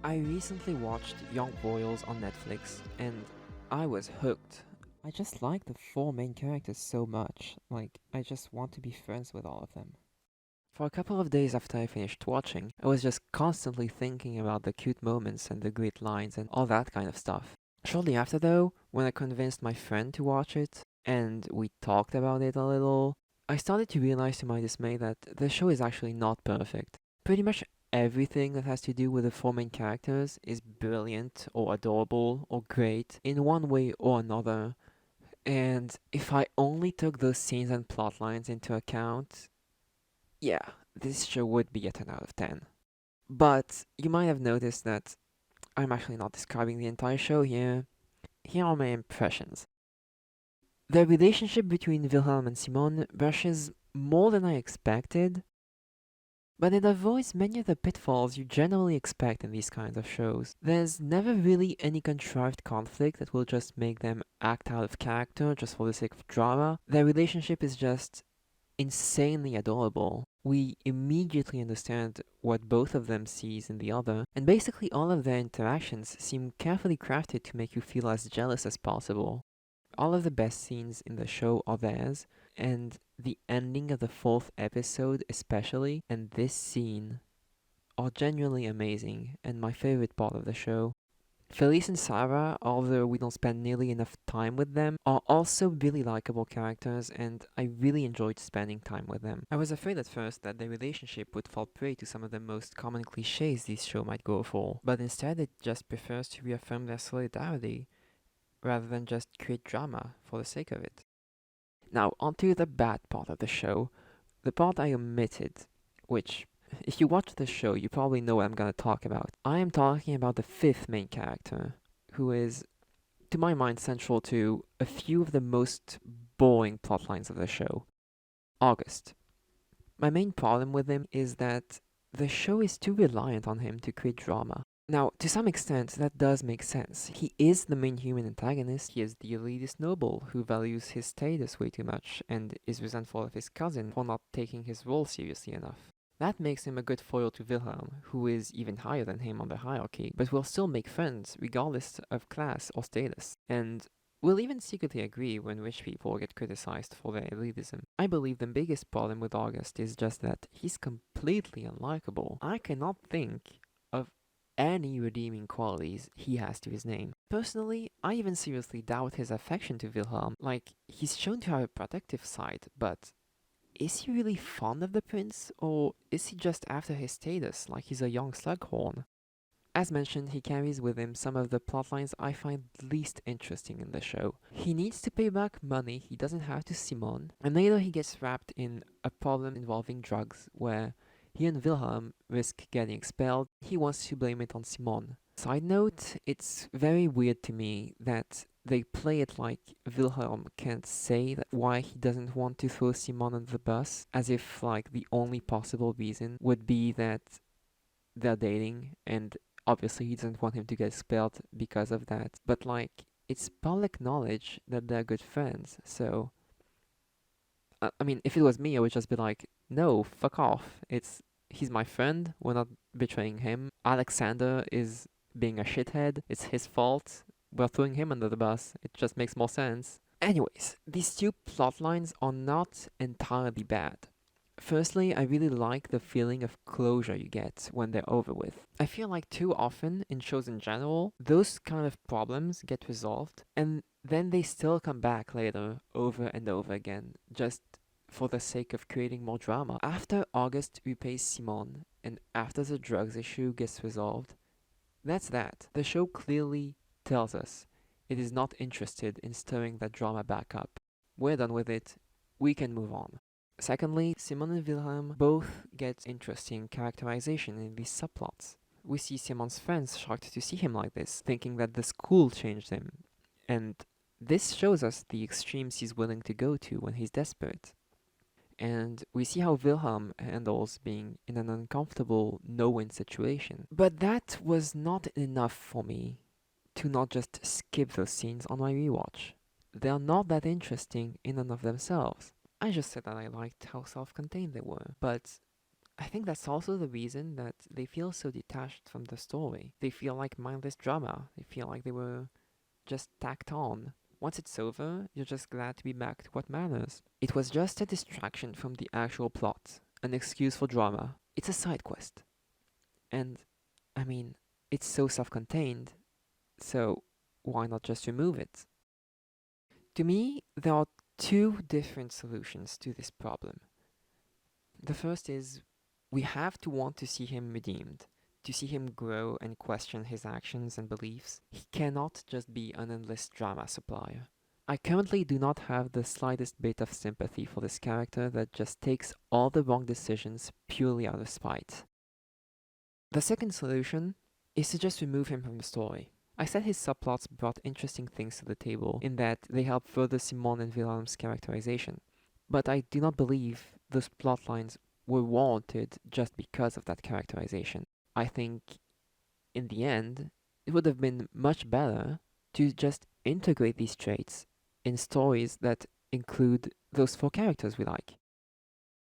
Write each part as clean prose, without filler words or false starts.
I recently watched Young Royals on Netflix and I was hooked. I just like the four main characters so much, like, I just want to be friends with all of them. For a couple of days after I finished watching, I was just constantly thinking about the cute moments and the great lines and all that kind of stuff. Shortly after, though, when I convinced my friend to watch it and we talked about it a little, I started to realize to my dismay that the show is actually not perfect. Pretty much everything that has to do with the four main characters is brilliant or adorable or great in one way or another. And if I only took those scenes and plot lines into account, yeah, this show would be a 10 out of 10. But you might have noticed that I'm actually not describing the entire show here. Here are my impressions. The relationship between Wilhelm and Simone brushes more than I expected, but it avoids many of the pitfalls you generally expect in these kinds of shows. There's never really any contrived conflict that will just make them act out of character just for the sake of drama. Their relationship is just insanely adorable. We immediately understand what both of them sees in the other, and basically all of their interactions seem carefully crafted to make you feel as jealous as possible. All of the best scenes in the show are theirs, and the ending of the fourth episode especially, and this scene are genuinely amazing and my favorite part of the show. Felice and Sarah, although we don't spend nearly enough time with them, are also really likable characters and I really enjoyed spending time with them. I was afraid at first that their relationship would fall prey to some of the most common cliches this show might go for, but instead it just prefers to reaffirm their solidarity rather than just create drama for the sake of it. Now, onto the bad part of the show, the part I omitted, which, if you watch the show, you probably know what I'm gonna talk about. I am talking about the fifth main character, who is, to my mind, central to a few of the most boring plot lines of the show. August. My main problem with him is that the show is too reliant on him to create drama. Now, to some extent, that does make sense. He is the main human antagonist. He is the elitist noble who values his status way too much and is resentful of his cousin for not taking his role seriously enough. That makes him a good foil to Wilhelm, who is even higher than him on the hierarchy, but will still make friends regardless of class or status. And will even secretly agree when rich people get criticized for their elitism. I believe the biggest problem with August is just that he's completely unlikable. I cannot think of any redeeming qualities he has to his name. Personally, I even seriously doubt his affection to Wilhelm. Like, he's shown to have a protective side, but is he really fond of the prince, or is he just after his status, like he's a young slughorn? As mentioned, he carries with him some of the plotlines I find least interesting in the show. He needs to pay back money he doesn't have to Simone, and later he gets wrapped in a problem involving drugs, where he and Wilhelm risk getting expelled. He wants to blame it on Simone. Side note, it's very weird to me that they play it like Wilhelm can't say that why he doesn't want to throw Simone under the bus, as if like the only possible reason would be that they're dating and obviously he doesn't want him to get expelled because of that. But like, it's public knowledge that they're good friends, so I mean, if it was me, I would just be like, no, fuck off. He's my friend. We're not betraying him. Alexander is being a shithead. It's his fault. We're throwing him under the bus. It just makes more sense. Anyways, these two plot lines are not entirely bad. Firstly, I really like the feeling of closure you get when they're over with. I feel like too often in shows in general, those kind of problems get resolved and then they still come back later over and over again, just for the sake of creating more drama. After August repays Simone and after the drugs issue gets resolved, that's that. The show clearly tells us it is not interested in stirring that drama back up. We're done with it. We can move on. Secondly, Simon and Wilhelm both get interesting characterization in these subplots. We see Simon's friends shocked to see him like this, thinking that the school changed him, and this shows us the extremes he's willing to go to when he's desperate. And we see how Wilhelm handles being in an uncomfortable no-win situation. But that was not enough for me to not just skip those scenes on my rewatch. They are not that interesting in and of themselves. I just said that I liked how self-contained they were, but I think that's also the reason that they feel so detached from the story. They feel like mindless drama. They feel like they were just tacked on. Once it's over, you're just glad to be back to what matters. It was just a distraction from the actual plot, an excuse for drama. It's a side quest. And, I mean, it's so self contained, so why not just remove it? To me, there are two different solutions to this problem. The first is we have to want to see him redeemed, to see him grow and question his actions and beliefs. He cannot just be an endless drama supplier. I currently do not have the slightest bit of sympathy for this character that just takes all the wrong decisions purely out of spite. The second solution is to just remove him from the story. I said his subplots brought interesting things to the table in that they help further Simon and Wilhelm's characterization, but I do not believe those plot lines were warranted just because of that characterization. I think, in the end, it would have been much better to just integrate these traits in stories that include those four characters we like.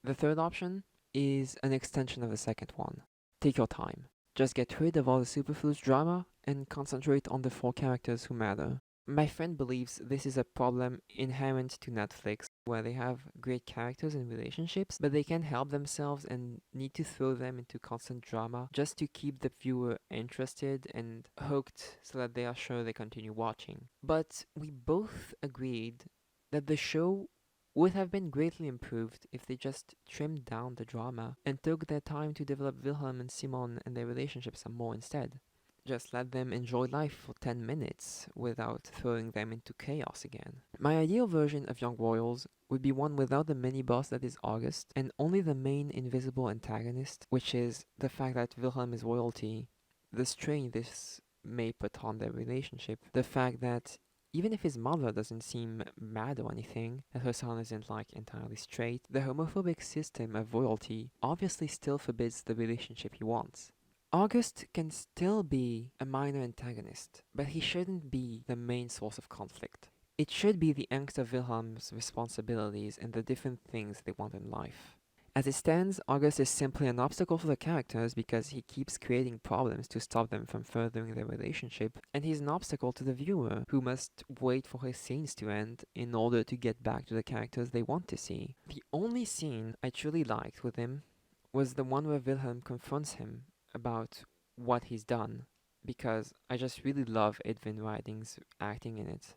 The third option is an extension of the second one. Take your time. Just get rid of all the superfluous drama and concentrate on the four characters who matter. My friend believes this is a problem inherent to Netflix, where they have great characters and relationships, but they can't help themselves and need to throw them into constant drama just to keep the viewer interested and hooked so that they are sure they continue watching. But we both agreed that the show would have been greatly improved if they just trimmed down the drama and took their time to develop Wilhelm and Simon and their relationship some more instead. Just let them enjoy life for 10 minutes without throwing them into chaos again. My ideal version of Young Royals would be one without the mini boss that is August and only the main invisible antagonist, which is the fact that Wilhelm is royalty, the strain this may put on their relationship, the fact that even if his mother doesn't seem mad or anything, that her son isn't like entirely straight, the homophobic system of royalty obviously still forbids the relationship he wants. August can still be a minor antagonist, but he shouldn't be the main source of conflict. It should be the angst of Wilhelm's responsibilities and the different things they want in life. As it stands, August is simply an obstacle for the characters because he keeps creating problems to stop them from furthering their relationship, and he's an obstacle to the viewer, who must wait for his scenes to end in order to get back to the characters they want to see. The only scene I truly liked with him was the one where Wilhelm confronts him about what he's done, because I just really love Edwin Riding's acting in it.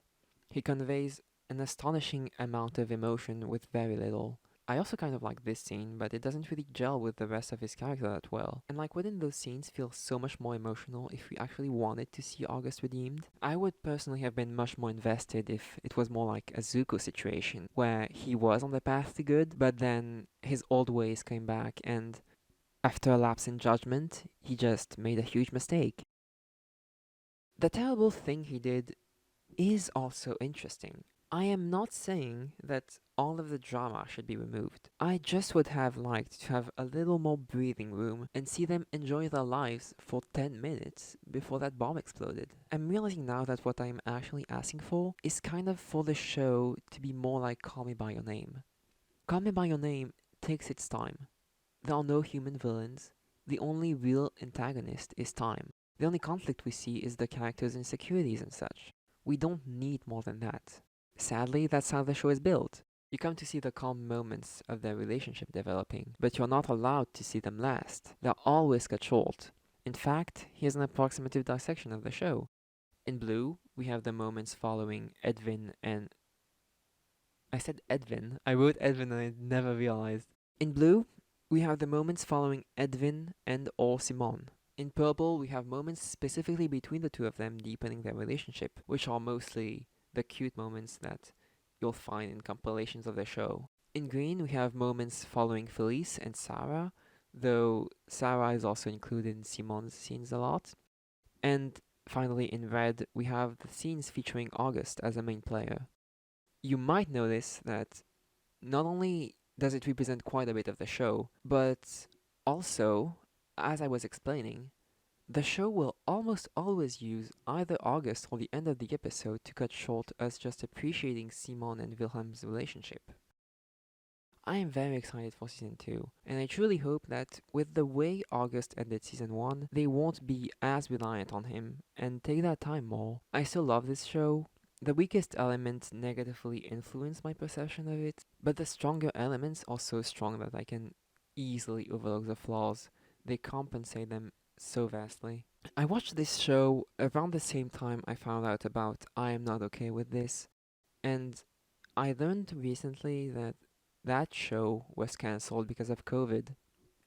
He conveys an astonishing amount of emotion with very little. I also kind of like this scene, but it doesn't really gel with the rest of his character that well. And like, wouldn't those scenes feel so much more emotional if we actually wanted to see August redeemed? I would personally have been much more invested if it was more like a Zuko situation, where he was on the path to good, but then his old ways came back, and after a lapse in judgment, he just made a huge mistake. The terrible thing he did is also interesting. I am not saying that all of the drama should be removed. I just would have liked to have a little more breathing room and see them enjoy their lives for 10 minutes before that bomb exploded. I'm realizing now that what I'm actually asking for is kind of for the show to be more like Call Me By Your Name. Call Me By Your Name takes its time. There are no human villains. The only real antagonist is time. The only conflict we see is the characters' insecurities and such. We don't need more than that. Sadly, that's how the show is built. You come to see the calm moments of their relationship developing, but you're not allowed to see them last. They're always cut short. In fact, here's an approximative dissection of the show. In blue, we have the moments following Edwin and... I said Edwin. I wrote Edwin and I never realized. In blue, we have the moments following Edwin and or Simon. In purple, we have moments specifically between the two of them deepening their relationship, which are mostly the cute moments that you'll find in compilations of the show. In green, we have moments following Felice and Sarah, though Sarah is also included in Simon's scenes a lot. And finally, in red, we have the scenes featuring August as a main player. You might notice that not only does it represent quite a bit of the show, but also, as I was explaining, the show will almost always use either August or the end of the episode to cut short us just appreciating Simon and Wilhelm's relationship. I am very excited for season 2, and I truly hope that with the way August ended season 1, they won't be as reliant on him and take that time more. I still love this show. The weakest elements negatively influence my perception of it, but the stronger elements are so strong that I can easily overlook the flaws. They compensate them so vastly. I watched this show around the same time I found out about I Am Not Okay With This, and I learned recently that that show was cancelled because of COVID.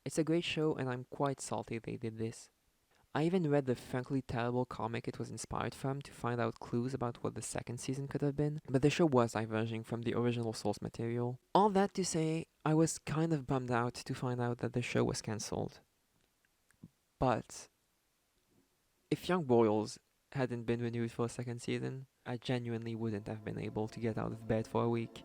It's a great show, and I'm quite salty they did this. I even read the frankly terrible comic it was inspired from to find out clues about what the second season could have been, but the show was diverging from the original source material. All that to say, I was kind of bummed out to find out that the show was cancelled. But if Young Royals hadn't been renewed for a second season, I genuinely wouldn't have been able to get out of bed for a week.